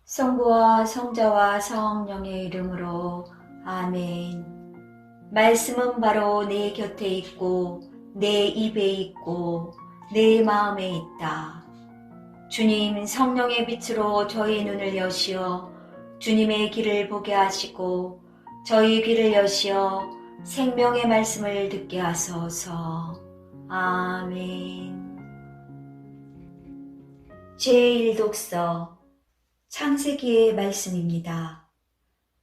성부와 성자와 성령의 이름으로 아멘. 말씀은 바로 내 곁에 있고 내 입에 있고 내 마음에 있다. 주님, 성령의 빛으로 저희 눈을 여시어 주님의 길을 보게 하시고 저희 귀를 여시어 생명의 말씀을 듣게 하소서. 아멘. 제1독서 창세기의 말씀입니다.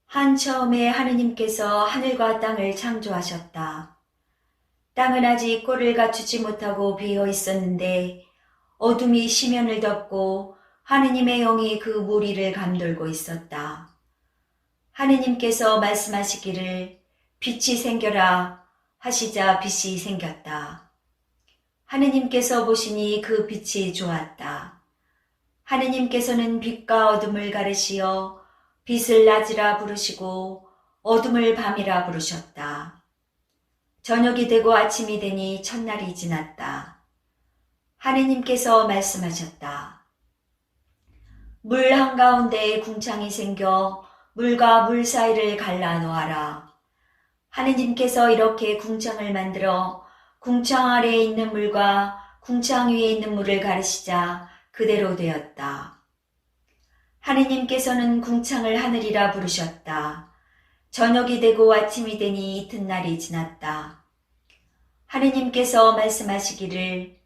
한처음에 하느님께서 하늘과 땅을 창조하셨다. 땅은 아직 꼴을 갖추지 못하고 비어 있었는데 어둠이 시면을 덮고 하느님의 영이 그 무리를 감돌고 있었다. 하느님께서 말씀하시기를 빛이 생겨라 하시자 빛이 생겼다. 하느님께서 보시니 그 빛이 좋았다. 하느님께서는 빛과 어둠을 가르시어 빛을 낮이라 부르시고 어둠을 밤이라 부르셨다. 저녁이 되고 아침이 되니 첫날이 지났다. 하느님께서 말씀하셨다. 물 한가운데에 궁창이 생겨 물과 물 사이를 갈라 놓아라. 하느님께서 이렇게 궁창을 만들어 궁창 아래에 있는 물과 궁창 위에 있는 물을 가르시자 그대로 되었다. 하느님께서는 궁창을 하늘이라 부르셨다. 저녁이 되고 아침이 되니 이튿날이 지났다. 하느님께서 말씀하시기를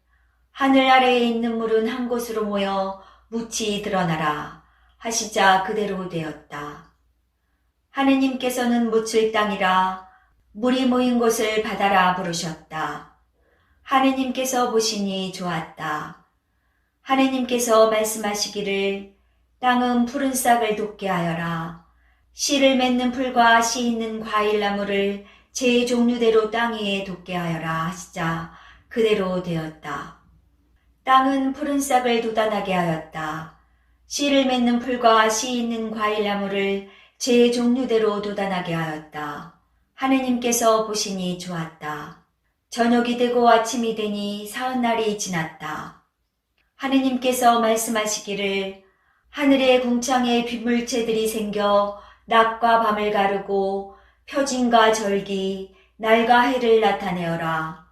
하늘 아래에 있는 물은 한 곳으로 모여 묻히 드러나라 하시자 그대로 되었다. 하느님께서는 묻힐 땅이라 물이 모인 곳을 바다라 부르셨다. 하느님께서 보시니 좋았다. 하느님께서 말씀하시기를 땅은 푸른 싹을 돋게 하여라. 씨를 맺는 풀과 씨 있는 과일나무를 제 종류대로 땅 위에 돋게 하여라 하시자 그대로 되었다. 땅은 푸른 싹을 돋아나게 하였다. 씨를 맺는 풀과 씨 있는 과일나무를 제 종류대로 돋아나게 하였다. 하느님께서 보시니 좋았다. 저녁이 되고 아침이 되니 사흘날이 지났다. 하느님께서 말씀하시기를 하늘의 궁창에 빗물체들이 생겨 낮과 밤을 가르고 표징과 절기, 날과 해를 나타내어라.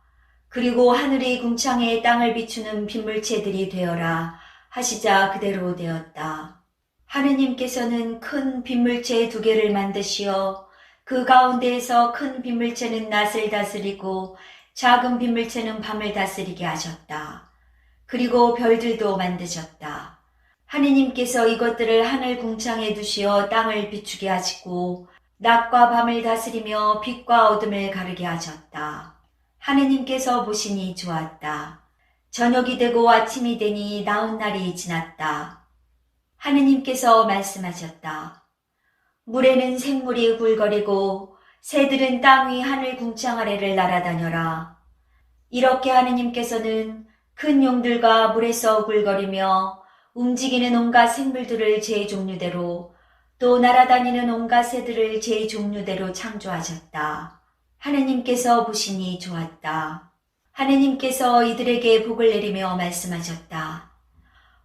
그리고 하늘의 궁창에 땅을 비추는 빗물체들이 되어라 하시자 그대로 되었다. 하느님께서는 큰 빗물체 2개를 만드시어 그 가운데에서 큰 빗물체는 낮을 다스리고 작은 빗물체는 밤을 다스리게 하셨다. 그리고 별들도 만드셨다. 하느님께서 이것들을 하늘 궁창에 두시어 땅을 비추게 하시고 낮과 밤을 다스리며 빛과 어둠을 가르게 하셨다. 하느님께서 보시니 좋았다. 저녁이 되고 아침이 되니 나흔날이 지났다. 하느님께서 말씀하셨다. 물에는 생물이 굴거리고 새들은 땅 위 하늘 궁창 아래를 날아다녀라. 이렇게 하느님께서는 큰 용들과 물에서 굴거리며 움직이는 온갖 생물들을 제 종류대로 또 날아다니는 온갖 새들을 제 종류대로 창조하셨다. 하느님께서 보시니 좋았다. 하느님께서 이들에게 복을 내리며 말씀하셨다.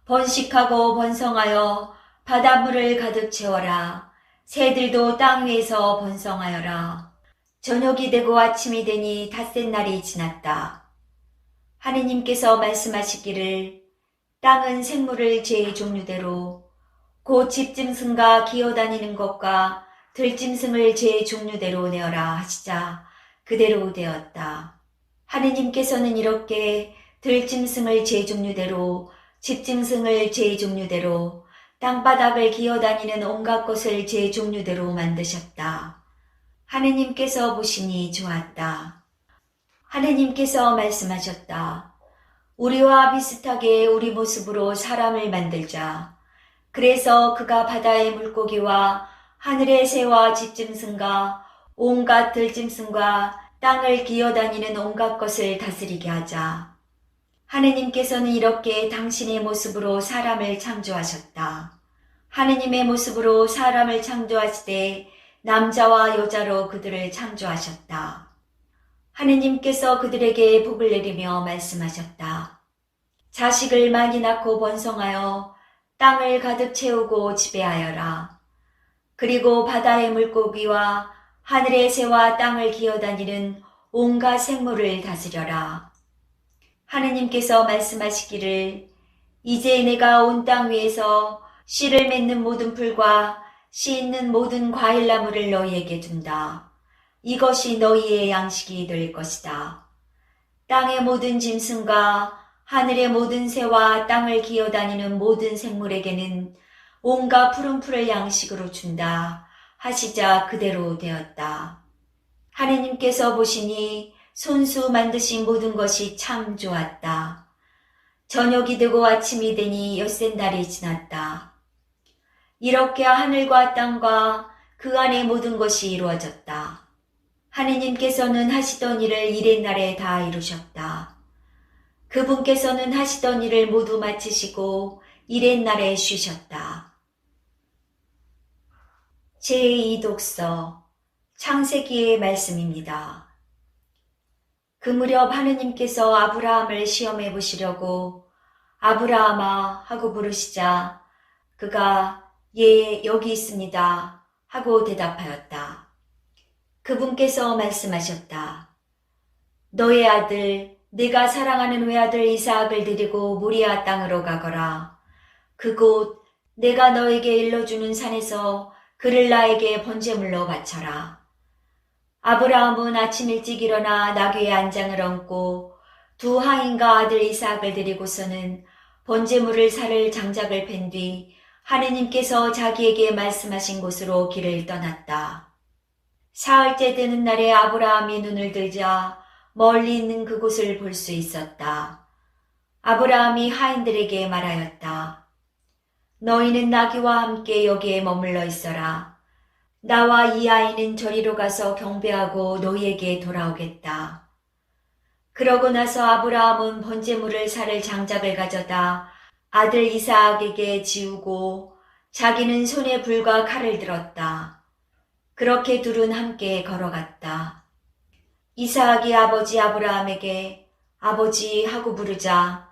번식하고 번성하여 바닷물을 가득 채워라. 새들도 땅 위에서 번성하여라. 저녁이 되고 아침이 되니 닷새 날이 지났다. 하느님께서 말씀하시기를 땅은 생물을 제 종류대로 곧 집짐승과 기어다니는 것과 들짐승을 제 종류대로 내어라 하시자 그대로 되었다. 하느님께서는 이렇게 들짐승을 제 종류대로 집짐승을 제 종류대로 땅바닥을 기어다니는 온갖 것을 제 종류대로 만드셨다. 하느님께서 보시니 좋았다. 하느님께서 말씀하셨다. 우리와 비슷하게 우리 모습으로 사람을 만들자. 그래서 그가 바다의 물고기와 하늘의 새와 집짐승과 온갖 들짐승과 땅을 기어다니는 온갖 것을 다스리게 하자. 하느님께서는 이렇게 당신의 모습으로 사람을 창조하셨다. 하느님의 모습으로 사람을 창조하시되 남자와 여자로 그들을 창조하셨다. 하느님께서 그들에게 복을 내리며 말씀하셨다. 자식을 많이 낳고 번성하여 땅을 가득 채우고 지배하여라. 그리고 바다의 물고기와 하늘의 새와 땅을 기어다니는 온갖 생물을 다스려라. 하느님께서 말씀하시기를 이제 내가 온 땅 위에서 씨를 맺는 모든 풀과 씨 있는 모든 과일나무를 너희에게 둔다. 이것이 너희의 양식이 될 것이다. 땅의 모든 짐승과 하늘의 모든 새와 땅을 기어다니는 모든 생물에게는 온갖 푸른 풀을 양식으로 준다. 하시자 그대로 되었다. 하느님께서 보시니 손수 만드신 모든 것이 참 좋았다. 저녁이 되고 아침이 되니 엿새 달이 지났다. 이렇게 하늘과 땅과 그 안의 모든 것이 이루어졌다. 하느님께서는 하시던 일을 이레 날에 다 이루셨다. 그분께서는 하시던 일을 모두 마치시고 이레 날에 쉬셨다. 제2독서 창세기의 말씀입니다. 그 무렵 하느님께서 아브라함을 시험해 보시려고 아브라함아 하고 부르시자 그가 예 여기 있습니다 하고 대답하였다. 그분께서 말씀하셨다. 너의 아들 네가 사랑하는 외아들 이삭을 데리고 모리아 땅으로 가거라. 그곳 내가 너에게 일러주는 산에서 그를 나에게 번제물로 바쳐라. 아브라함은 아침 일찍 일어나 나귀의 안장을 얹고 두 하인과 아들 이삭을 데리고서는 번제물을 살 장작을 팬 뒤 하느님께서 자기에게 말씀하신 곳으로 길을 떠났다. 사흘째 되는 날에 아브라함이 눈을 들자 멀리 있는 그곳을 볼 수 있었다. 아브라함이 하인들에게 말하였다. 너희는 나귀와 함께 여기에 머물러 있어라. 나와 이 아이는 저리로 가서 경배하고 너희에게 돌아오겠다. 그러고 나서 아브라함은 번제물을 살 장작을 가져다 아들 이삭에게 지우고 자기는 손에 불과 칼을 들었다. 그렇게 둘은 함께 걸어갔다. 이삭이 아버지 아브라함에게 아버지 하고 부르자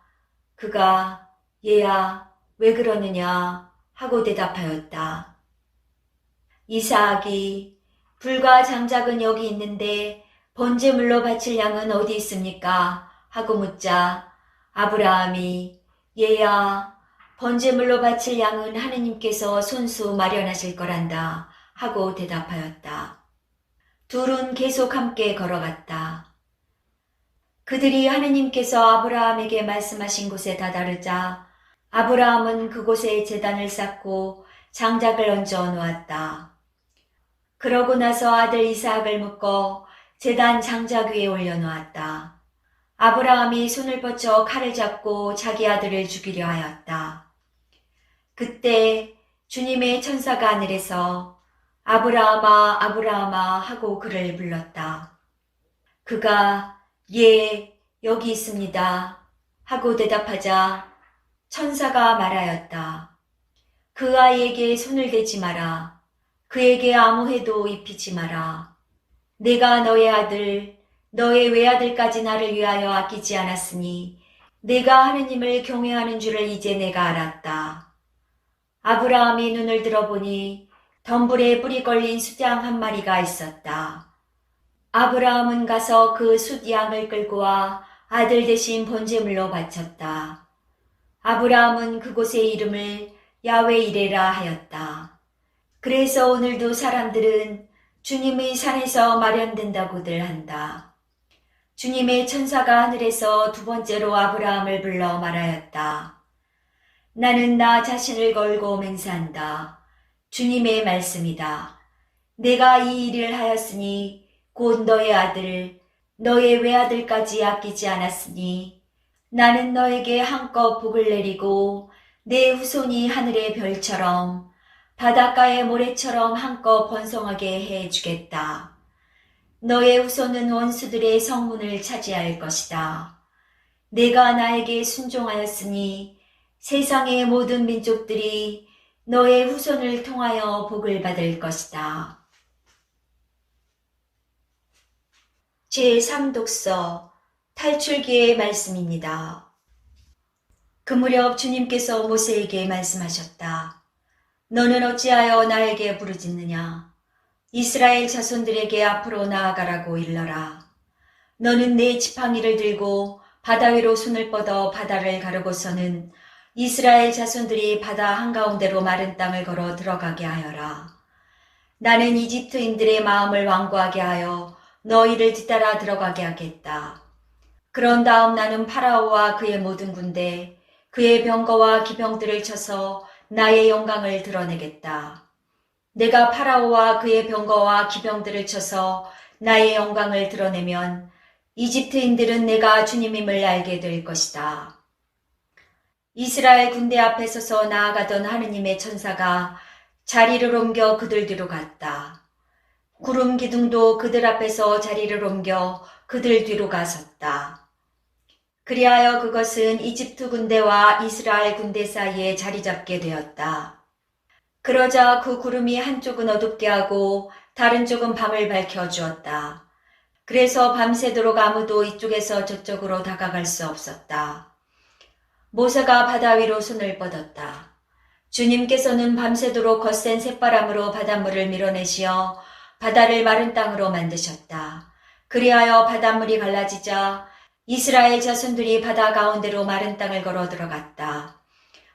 그가 얘야 왜 그러느냐 하고 대답하였다. 이삭이 불과 장작은 여기 있는데 번제물로 바칠 양은 어디 있습니까? 하고 묻자 아브라함이 얘야 번제물로 바칠 양은 하느님께서 손수 마련하실 거란다 하고 대답하였다. 둘은 계속 함께 걸어갔다. 그들이 하느님께서 아브라함에게 말씀하신 곳에 다다르자 아브라함은 그곳에 제단을 쌓고 장작을 얹어 놓았다. 그러고 나서 아들 이삭을 묶어 제단 장작 위에 올려놓았다. 아브라함이 손을 뻗쳐 칼을 잡고 자기 아들을 죽이려 하였다. 그때 주님의 천사가 하늘에서 아브라함아 아브라함아 하고 그를 불렀다. 그가 예 여기 있습니다 하고 대답하자 천사가 말하였다. 그 아이에게 손을 대지 마라. 그에게 아무 해도 입히지 마라. 내가 너의 아들 너의 외아들까지 나를 위하여 아끼지 않았으니 내가 하느님을 경외하는 줄을 이제 내가 알았다. 아브라함이 눈을 들어보니 덤불에 뿔이 걸린 숫양 한 마리가 있었다. 아브라함은 가서 그 숫양을 끌고 와 아들 대신 번제물로 바쳤다. 아브라함은 그곳의 이름을 야훼 이레라 하였다. 그래서 오늘도 사람들은 주님의 산에서 마련된다고들 한다. 주님의 천사가 하늘에서 두 번째로 아브라함을 불러 말하였다. 나는 나 자신을 걸고 맹세한다. 주님의 말씀이다. 내가 이 일을 하였으니 곧 너의 아들, 너의 외아들까지 아끼지 않았으니 나는 너에게 한껏 복을 내리고 내 후손이 하늘의 별처럼 바닷가의 모래처럼 한껏 번성하게 해주겠다. 너의 후손은 원수들의 성문을 차지할 것이다. 내가 나에게 순종하였으니 세상의 모든 민족들이 너의 후손을 통하여 복을 받을 것이다. 제3독서 탈출기의 말씀입니다. 그 무렵 주님께서 모세에게 말씀하셨다. 너는 어찌하여 나에게 부르짖느냐? 이스라엘 자손들에게 앞으로 나아가라고 일러라. 너는 내 지팡이를 들고 바다 위로 손을 뻗어 바다를 가르고서는 이스라엘 자손들이 바다 한가운데로 마른 땅을 걸어 들어가게 하여라. 나는 이집트인들의 마음을 완고하게 하여 너희를 뒤따라 들어가게 하겠다. 그런 다음 나는 파라오와 그의 모든 군대, 그의 병거와 기병들을 쳐서 나의 영광을 드러내겠다. 내가 파라오와 그의 병거와 기병들을 쳐서 나의 영광을 드러내면 이집트인들은 내가 주님임을 알게 될 것이다. 이스라엘 군대 앞에 서서 나아가던 하느님의 천사가 자리를 옮겨 그들 뒤로 갔다. 구름 기둥도 그들 앞에서 자리를 옮겨 그들 뒤로 가섰다. 그리하여 그것은 이집트 군대와 이스라엘 군대 사이에 자리 잡게 되었다. 그러자 그 구름이 한쪽은 어둡게 하고 다른 쪽은 밤을 밝혀 주었다. 그래서 밤새도록 아무도 이쪽에서 저쪽으로 다가갈 수 없었다. 모세가 바다 위로 손을 뻗었다. 주님께서는 밤새도록 거센 쇳바람으로 바닷물을 밀어내시어 바다를 마른 땅으로 만드셨다. 그리하여 바닷물이 갈라지자 이스라엘 자손들이 바다 가운데로 마른 땅을 걸어 들어갔다.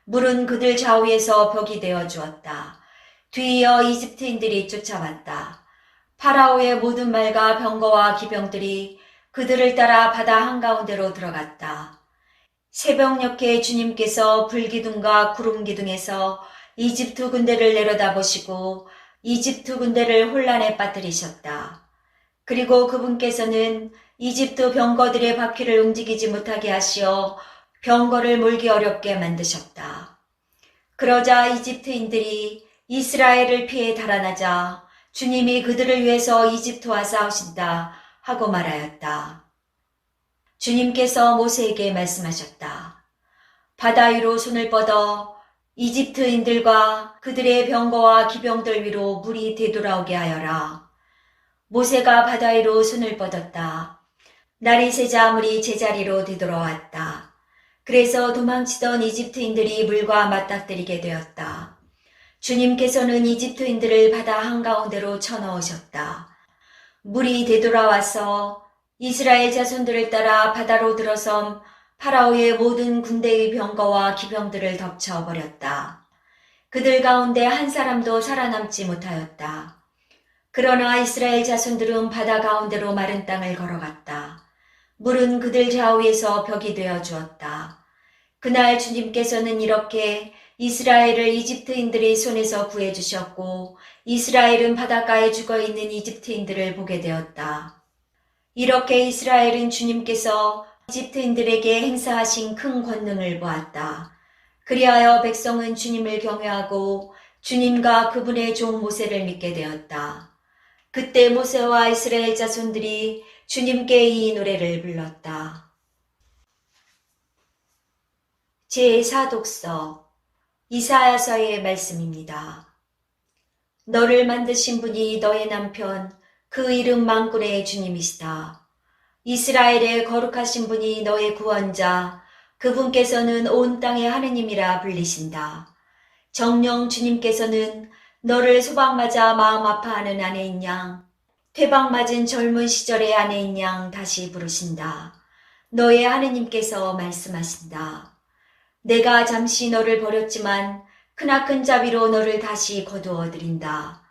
물은 그들 좌우에서 벽이 되어 주었다. 뒤이어 이집트인들이 쫓아왔다. 파라오의 모든 말과 병거와 기병들이 그들을 따라 바다 한가운데로 들어갔다. 새벽녘에 주님께서 불기둥과 구름기둥에서 이집트 군대를 내려다보시고 이집트 군대를 혼란에 빠뜨리셨다. 그리고 그분께서는 이집트 병거들의 바퀴를 움직이지 못하게 하시어 병거를 몰기 어렵게 만드셨다. 그러자 이집트인들이 이스라엘을 피해 달아나자 주님이 그들을 위해서 이집트와 싸우신다 하고 말하였다. 주님께서 모세에게 말씀하셨다. 바다 위로 손을 뻗어 이집트인들과 그들의 병거와 기병들 위로 물이 되돌아오게 하여라. 모세가 바다 위로 손을 뻗었다. 날이 새자 물이 제자리로 되돌아왔다. 그래서 도망치던 이집트인들이 물과 맞닥뜨리게 되었다. 주님께서는 이집트인들을 바다 한가운데로 쳐넣으셨다. 물이 되돌아와서 이스라엘 자손들을 따라 바다로 들어섬 파라오의 모든 군대의 병거와 기병들을 덮쳐버렸다. 그들 가운데 한 사람도 살아남지 못하였다. 그러나 이스라엘 자손들은 바다 가운데로 마른 땅을 걸어갔다. 물은 그들 좌우에서 벽이 되어 주었다. 그날 주님께서는 이렇게 이스라엘을 이집트인들의 손에서 구해주셨고 이스라엘은 바닷가에 죽어있는 이집트인들을 보게 되었다. 이렇게 이스라엘은 주님께서 이집트인들에게 행사하신 큰 권능을 보았다. 그리하여 백성은 주님을 경외하고 주님과 그분의 종 모세를 믿게 되었다. 그때 모세와 이스라엘 자손들이 주님께 이 노래를 불렀다. 제4독서 이사야서의 말씀입니다. 너를 만드신 분이 너의 남편 그 이름 만군의 주님이시다. 이스라엘의 거룩하신 분이 너의 구원자 그분께서는 온 땅의 하느님이라 불리신다. 정녕 주님께서는 너를 소방맞아 마음 아파하는 아내인 양 퇴방맞은 젊은 시절의 아내인 양 다시 부르신다. 너의 하느님께서 말씀하신다. 내가 잠시 너를 버렸지만 크나큰 자비로 너를 다시 거두어 드린다.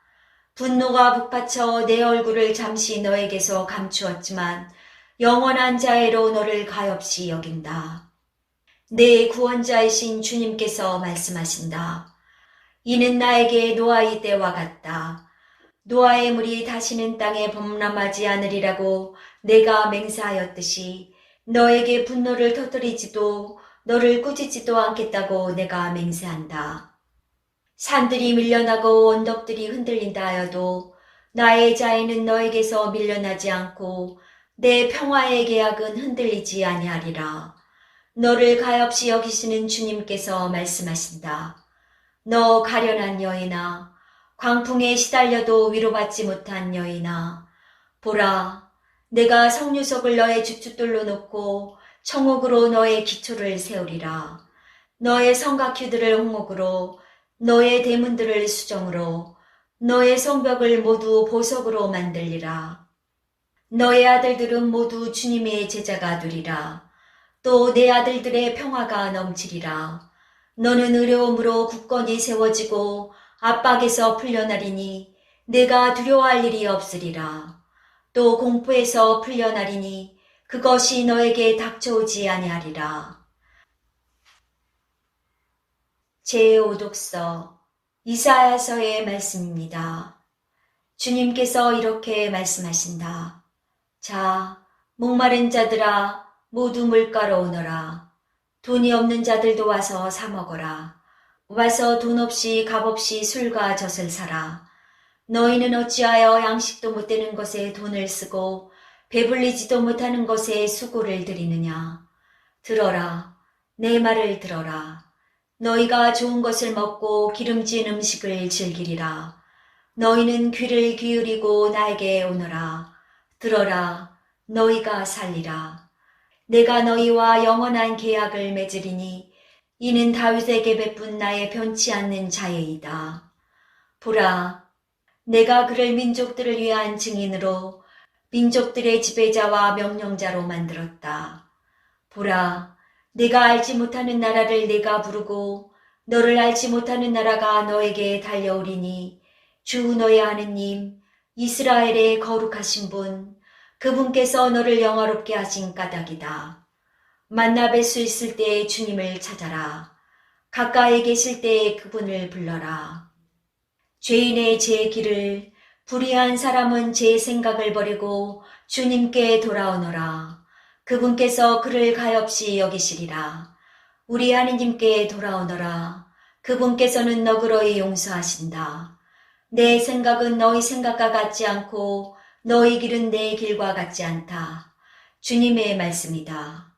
분노가 북받쳐 내 얼굴을 잠시 너에게서 감추었지만 영원한 자애로 너를 가엾이 여긴다. 내 구원자이신 주님께서 말씀하신다. 이는 나에게 노아의 때와 같다. 노아의 물이 다시는 땅에 범람하지 않으리라고 내가 맹세하였듯이 너에게 분노를 터뜨리지도 너를 꾸짖지도 않겠다고 내가 맹세한다. 산들이 밀려나고 언덕들이 흔들린다 하여도 나의 자애는 너에게서 밀려나지 않고 내 평화의 계약은 흔들리지 아니하리라. 너를 가엾이 여기시는 주님께서 말씀하신다. 너 가련한 여인아, 광풍에 시달려도 위로받지 못한 여인아, 보라, 내가 성류석을 너의 주춧돌로 놓고 청옥으로 너의 기초를 세우리라. 너의 성곽휴들을 홍옥으로, 너의 대문들을 수정으로, 너의 성벽을 모두 보석으로 만들리라. 너의 아들들은 모두 주님의 제자가 되리라. 또 내 아들들의 평화가 넘치리라. 너는 의로움으로 굳건히 세워지고 압박에서 풀려나리니 내가 두려워할 일이 없으리라. 또 공포에서 풀려나리니 그것이 너에게 닥쳐오지 아니하리라. 제5독서 이사야서의 말씀입니다. 주님께서 이렇게 말씀하신다. 자, 목마른 자들아 모두 물가로 오너라. 돈이 없는 자들도 와서 사 먹어라. 와서 돈 없이 값 없이 술과 젖을 사라. 너희는 어찌하여 양식도 못 되는 것에 돈을 쓰고 배불리지도 못하는 것에 수고를 들이느냐. 들어라. 내 말을 들어라. 너희가 좋은 것을 먹고 기름진 음식을 즐기리라. 너희는 귀를 기울이고 나에게 오너라. 들어라. 너희가 살리라. 내가 너희와 영원한 계약을 맺으리니 이는 다윗에게 베푼 나의 변치 않는 자예이다. 보라. 내가 그를 민족들을 위한 증인으로 민족들의 지배자와 명령자로 만들었다. 보라. 내가 알지 못하는 나라를 내가 부르고 너를 알지 못하는 나라가 너에게 달려오리니 주 너의 하느님 이스라엘의 거룩하신 분 그분께서 너를 영화롭게 하신 까닭이다. 만나 뵐 수 있을 때에 주님을 찾아라. 가까이 계실 때에 그분을 불러라. 죄인의 제 길을 불의한 사람은 제 생각을 버리고 주님께 돌아오너라. 그분께서 그를 가엾이 여기시리라. 우리 하느님께 돌아오너라. 그분께서는 너그러이 용서하신다. 내 생각은 너희 생각과 같지 않고 너희 길은 내 길과 같지 않다. 주님의 말씀이다.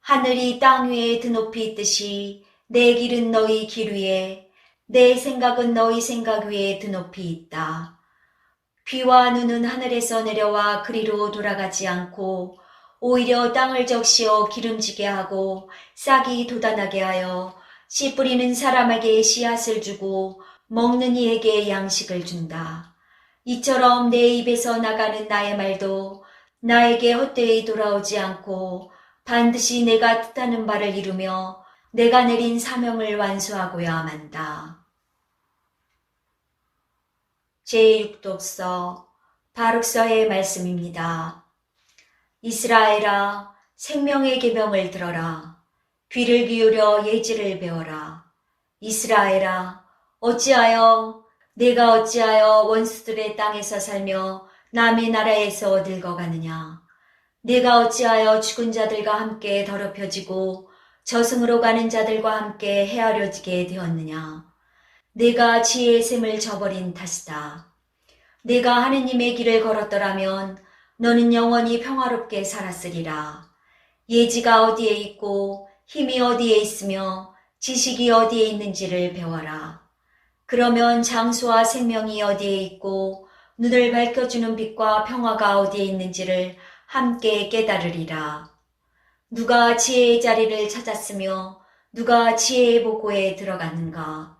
하늘이 땅 위에 드높이 있듯이 내 길은 너희 길 위에 내 생각은 너희 생각 위에 드높이 있다. 비와 눈은 하늘에서 내려와 그리로 돌아가지 않고 오히려 땅을 적시어 기름지게 하고 싹이 돋아나게 하여 씨 뿌리는 사람에게 씨앗을 주고 먹는 이에게 양식을 준다. 이처럼 내 입에서 나가는 나의 말도 나에게 헛되이 돌아오지 않고 반드시 내가 뜻하는 바를 이루며 내가 내린 사명을 완수하고야 만다. 제6독서 바룩서의 말씀입니다. 이스라엘아, 생명의 계명을 들어라. 귀를 기울여 예지를 배워라. 이스라엘아, 내가 어찌하여 원수들의 땅에서 살며 남의 나라에서 늙어가느냐. 내가 어찌하여 죽은 자들과 함께 더럽혀지고 저승으로 가는 자들과 함께 헤아려지게 되었느냐. 내가 지혜의 샘을 저버린 탓이다. 내가 하느님의 길을 걸었더라면 너는 영원히 평화롭게 살았으리라. 예지가 어디에 있고 힘이 어디에 있으며 지식이 어디에 있는지를 배워라. 그러면 장수와 생명이 어디에 있고 눈을 밝혀주는 빛과 평화가 어디에 있는지를 함께 깨달으리라. 누가 지혜의 자리를 찾았으며 누가 지혜의 보고에 들어갔는가.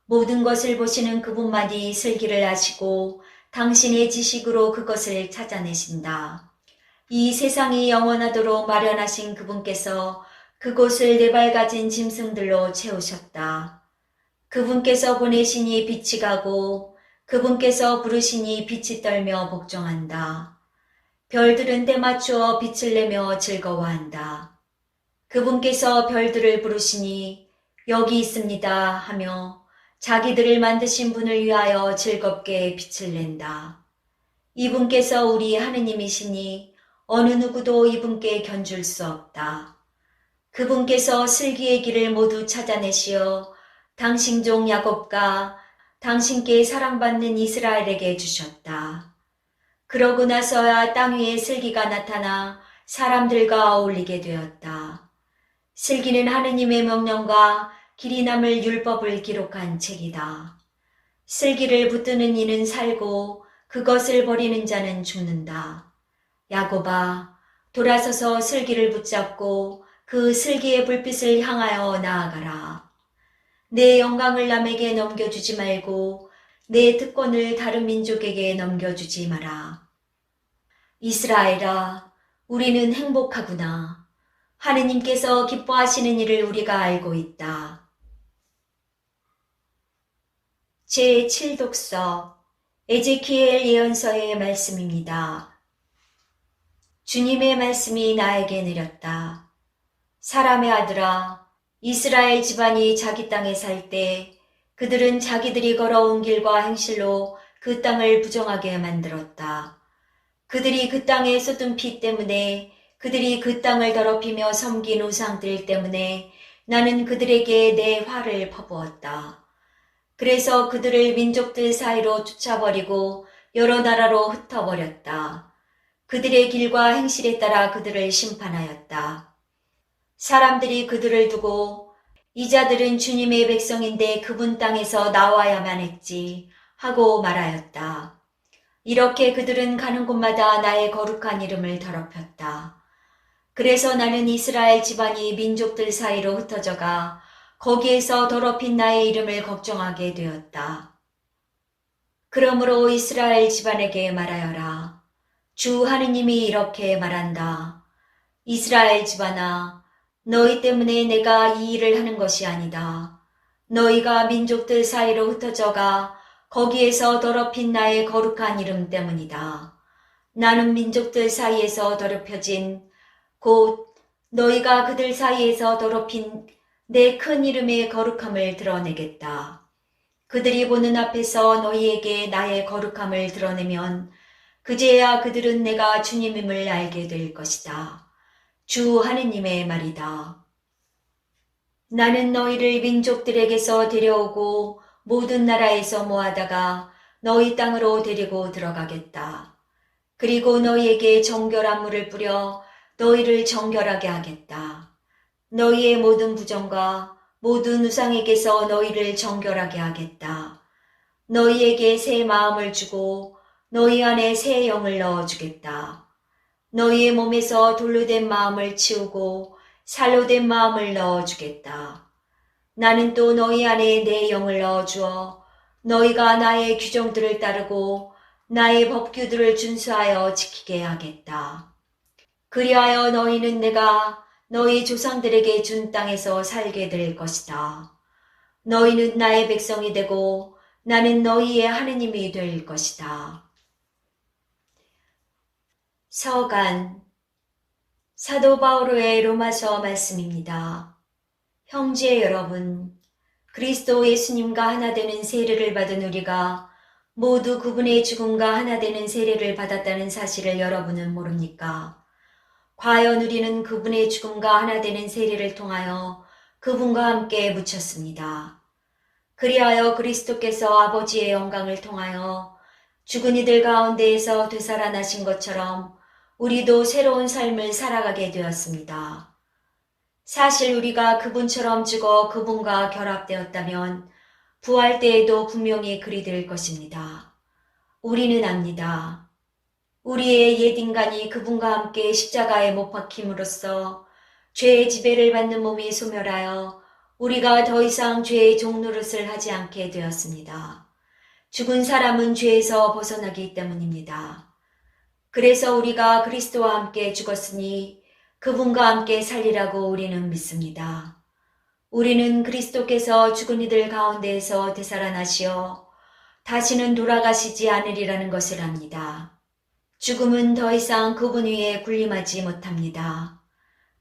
모든 것을 보시는 그분만이 슬기를 아시고 당신의 지식으로 그것을 찾아내신다. 이 세상이 영원하도록 마련하신 그분께서 그곳을 네 발 가진 짐승들로 채우셨다. 그분께서 보내시니 빛이 가고 그분께서 부르시니 빛이 떨며 복종한다. 별들은 때맞추어 빛을 내며 즐거워한다. 그분께서 별들을 부르시니 여기 있습니다 하며 자기들을 만드신 분을 위하여 즐겁게 빛을 낸다. 이분께서 우리 하느님이시니 어느 누구도 이분께 견줄 수 없다. 그분께서 슬기의 길을 모두 찾아내시어 당신 종 야곱과 당신께 사랑받는 이스라엘에게 주셨다. 그러고 나서야 땅 위에 슬기가 나타나 사람들과 어울리게 되었다. 슬기는 하느님의 명령과 길이 남을 율법을 기록한 책이다. 슬기를 붙드는 이는 살고 그것을 버리는 자는 죽는다. 야곱아, 돌아서서 슬기를 붙잡고 그 슬기의 불빛을 향하여 나아가라. 내 영광을 남에게 넘겨주지 말고 내 특권을 다른 민족에게 넘겨주지 마라. 이스라엘아, 우리는 행복하구나. 하느님께서 기뻐하시는 일을 우리가 알고 있다. 제7독서 에제키엘 예언서의 말씀입니다. 주님의 말씀이 나에게 내렸다. 사람의 아들아, 이스라엘 집안이 자기 땅에 살 때 그들은 자기들이 걸어온 길과 행실로 그 땅을 부정하게 만들었다. 그들이 그 땅에 쏟은 피 때문에, 그들이 그 땅을 더럽히며 섬긴 우상들 때문에 나는 그들에게 내 화를 퍼부었다. 그래서 그들을 민족들 사이로 쫓아버리고 여러 나라로 흩어버렸다. 그들의 길과 행실에 따라 그들을 심판하였다. 사람들이 그들을 두고 이 자들은 주님의 백성인데 그분 땅에서 나와야만 했지 하고 말하였다. 이렇게 그들은 가는 곳마다 나의 거룩한 이름을 더럽혔다. 그래서 나는 이스라엘 집안이 민족들 사이로 흩어져가 거기에서 더럽힌 나의 이름을 걱정하게 되었다. 그러므로 이스라엘 집안에게 말하여라. 주 하느님이 이렇게 말한다. 이스라엘 집안아, 너희 때문에 내가 이 일을 하는 것이 아니다. 너희가 민족들 사이로 흩어져가 거기에서 더럽힌 나의 거룩한 이름 때문이다. 나는 민족들 사이에서 더럽혀진 곧 너희가 그들 사이에서 더럽힌 내 큰 이름의 거룩함을 드러내겠다. 그들이 보는 앞에서 너희에게 나의 거룩함을 드러내면 그제야 그들은 내가 주님임을 알게 될 것이다. 주 하느님의 말이다. 나는 너희를 민족들에게서 데려오고 모든 나라에서 모아다가 너희 땅으로 데리고 들어가겠다. 그리고 너희에게 정결한 물을 뿌려 너희를 정결하게 하겠다. 너희의 모든 부정과 모든 우상에게서 너희를 정결하게 하겠다. 너희에게 새 마음을 주고 너희 안에 새 영을 넣어주겠다. 너희의 몸에서 돌로 된 마음을 치우고 살로 된 마음을 넣어주겠다. 나는 또 너희 안에 내 영을 넣어주어 너희가 나의 규정들을 따르고 나의 법규들을 준수하여 지키게 하겠다. 그리하여 너희는 내가 너희 조상들에게 준 땅에서 살게 될 것이다. 너희는 나의 백성이 되고 나는 너희의 하느님이 될 것이다. 서간 사도 바오로의 로마서 말씀입니다. 형제 여러분, 그리스도 예수님과 하나 되는 세례를 받은 우리가 모두 그분의 죽음과 하나 되는 세례를 받았다는 사실을 여러분은 모릅니까? 과연 우리는 그분의 죽음과 하나 되는 세례를 통하여 그분과 함께 묻혔습니다. 그리하여 그리스도께서 아버지의 영광을 통하여 죽은 이들 가운데에서 되살아나신 것처럼 우리도 새로운 삶을 살아가게 되었습니다. 사실 우리가 그분처럼 죽어 그분과 결합되었다면 부활 때에도 분명히 그리 될 것입니다. 우리는 압니다. 우리의 옛 인간이 그분과 함께 십자가에 못 박힘으로써 죄의 지배를 받는 몸이 소멸하여 우리가 더 이상 죄의 종노릇을 하지 않게 되었습니다. 죽은 사람은 죄에서 벗어나기 때문입니다. 그래서 우리가 그리스도와 함께 죽었으니 그분과 함께 살리라고 우리는 믿습니다. 우리는 그리스도께서 죽은 이들 가운데에서 되살아나시어 다시는 돌아가시지 않으리라는 것을 압니다. 죽음은 더 이상 그분 위에 군림하지 못합니다.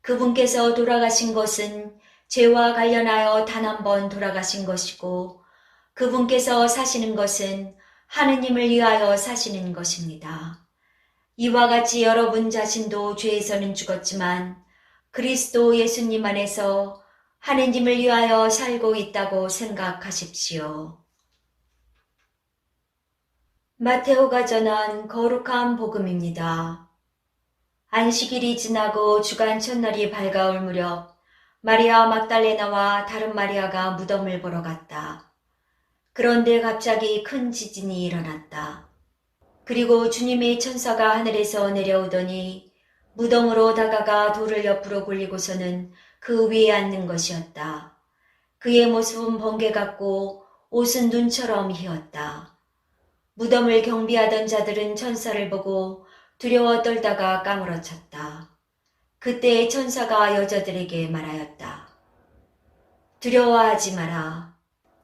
그분께서 돌아가신 것은 죄와 관련하여 단 한 번 돌아가신 것이고 그분께서 사시는 것은 하느님을 위하여 사시는 것입니다. 이와 같이 여러분 자신도 죄에서는 죽었지만 그리스도 예수님 안에서 하느님을 위하여 살고 있다고 생각하십시오. 마테오가 전한 거룩한 복음입니다. 안식일이 지나고 주간 첫날이 밝아올 무렵 마리아 막달레나와 다른 마리아가 무덤을 보러 갔다. 그런데 갑자기 큰 지진이 일어났다. 그리고 주님의 천사가 하늘에서 내려오더니 무덤으로 다가가 돌을 옆으로 굴리고서는 그 위에 앉는 것이었다. 그의 모습은 번개 같고 옷은 눈처럼 희었다. 무덤을 경비하던 자들은 천사를 보고 두려워 떨다가 까무러쳤다. 그때 천사가 여자들에게 말하였다. 두려워하지 마라.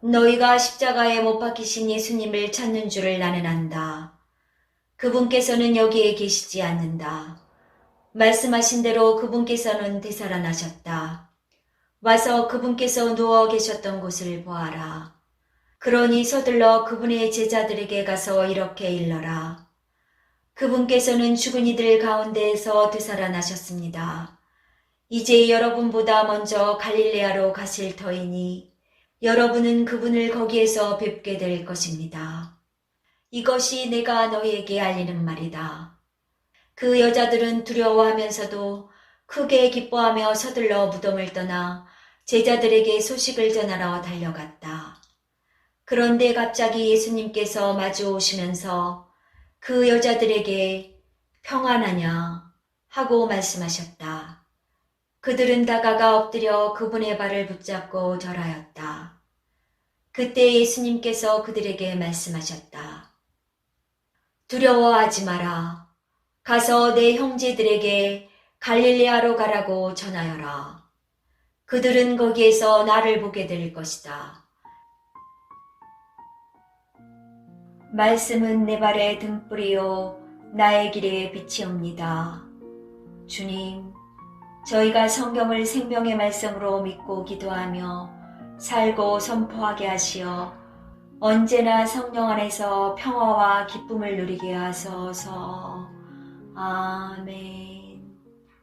너희가 십자가에 못 박히신 예수님을 찾는 줄을 나는 안다. 그분께서는 여기에 계시지 않는다. 말씀하신 대로 그분께서는 되살아나셨다. 와서 그분께서 누워 계셨던 곳을 보아라. 그러니 서둘러 그분의 제자들에게 가서 이렇게 일러라. 그분께서는 죽은 이들 가운데에서 되살아나셨습니다. 이제 여러분보다 먼저 갈릴레아로 가실 터이니 여러분은 그분을 거기에서 뵙게 될 것입니다. 이것이 내가 너희에게 알리는 말이다. 그 여자들은 두려워하면서도 크게 기뻐하며 서둘러 무덤을 떠나 제자들에게 소식을 전하러 달려갔다. 그런데 갑자기 예수님께서 마주 오시면서 그 여자들에게 평안하냐 하고 말씀하셨다. 그들은 다가가 엎드려 그분의 발을 붙잡고 절하였다. 그때 예수님께서 그들에게 말씀하셨다. 두려워하지 마라. 가서 내 형제들에게 갈릴레아로 가라고 전하여라. 그들은 거기에서 나를 보게 될 것이다. 말씀은 내 발의 등불이요 나의 길의 빛이옵니다. 주님, 저희가 성경을 생명의 말씀으로 믿고 기도하며 살고 선포하게 하시어 언제나 성령 안에서 평화와 기쁨을 누리게 하소서. 아멘.